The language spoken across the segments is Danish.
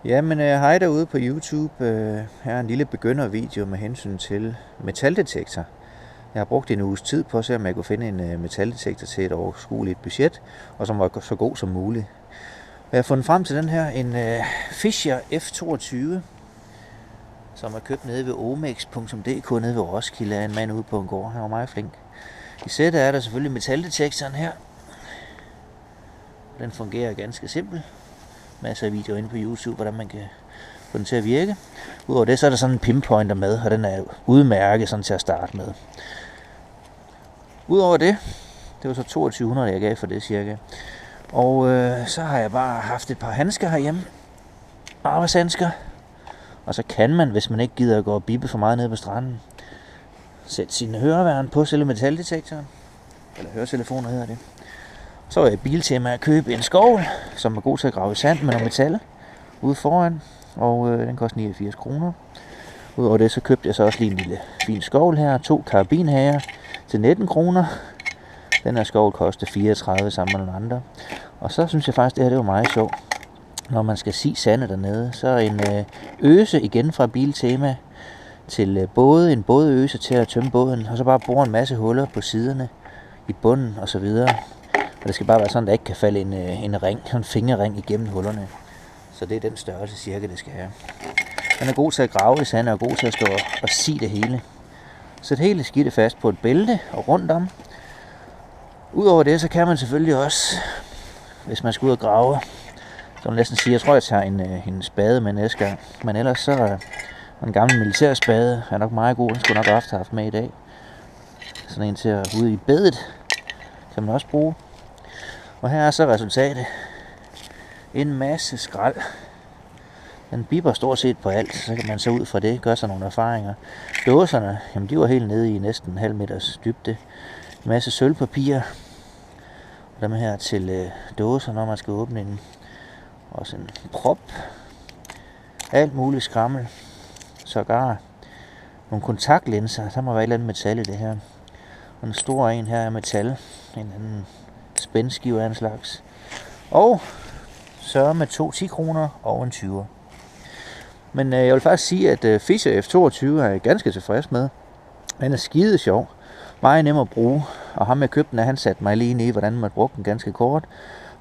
Jamen, hej derude på YouTube. Her er en lille begyndervideo med hensyn til metaldetektor. Jeg har brugt en uges tid på at se, om jeg kunne finde en metaldetektor til et overskueligt budget, og som var så god som muligt. Jeg har fundet frem til den her, en Fischer F22, som er købt nede ved omex.dk nede ved Roskilde af en mand ude på en gård. Han var meget flink. I sættet er der selvfølgelig metaldetektoren her. Den fungerer ganske simpelt. Masser af videoer inde på YouTube, hvordan man kan få den til at virke. Udover det, så er der sådan en pinpointer med, og den er udmærket sådan til at starte med. Udover det, det var så 2200, jeg gav for det cirka. Og så har jeg bare haft et par handsker herhjemme. Arbejdshandsker. Og så kan man, hvis man ikke gider at gå og bippe for meget nede på stranden, sætte sine høreværn på selve metaldetektoren. Eller høretelefoner hedder det. Så var jeg i Biltema at købe en skovl, som er god til at grave i sand med noget metal ude foran. Og den koster 89 kroner. Udover det, så købte jeg så også lige en lille fin skovl her. 2 karabinhager til 19 kroner. Den her skovl koster 34 sammen med nogle andre. Og så synes jeg faktisk, det her det var meget sjovt. Når man skal sige sande dernede, så en øse igen fra Biltema til en bådøse til at tømme båden. Og så bare bore en masse huller på siderne, i bunden og så videre. Og det skal bare være sådan, at der ikke kan falde en fingerring igennem hullerne. Så det er den størrelse cirka, det skal have. Den er god til at grave i sand og god til at stå og sige det hele. Sæt hele skidtet fast på et bælte og rundt om. Udover det, så kan man selvfølgelig også, hvis man skal ud og grave, så næsten sige, jeg tror, jeg tager en spade med næste gang. Men ellers så er en gammel militærspade er nok meget god. Den skulle nok ofte have haft med i dag. Sådan en til at ude i bedet kan man også bruge. Og her er så resultatet. En masse skrald. Den bipper stort set på alt, så kan man så ud fra det gøre sig nogle erfaringer. Dåserne, jamen de var helt nede i næsten en halv meters dybde. En masse sølvpapir. Og dem her til dåser, når man skal åbne en. Også en prop. Alt muligt skrammel. Sågar nogle kontaktlinser. Der må være et eller andet metal i det her. Og en stor en her er metal. En anden spændskive af en slags. Og så med 2 10 kroner og en 20'er. Men jeg vil faktisk sige, at Fischer F22 er jeg ganske tilfreds med. Den er skide sjov. Meget nem at bruge. Og ham jeg købte den, han satte mig lige i, hvordan man brugte den ganske kort.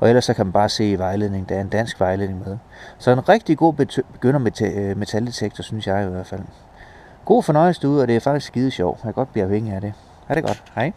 Og ellers så kan man bare se i vejledning. Der er en dansk vejledning med. Så en rigtig god begynder med metaldetektor, synes jeg i hvert fald. God fornøjelse derude, og det er faktisk skide sjov. Jeg kan godt blive afhængig af det. Ha' det godt. Hej.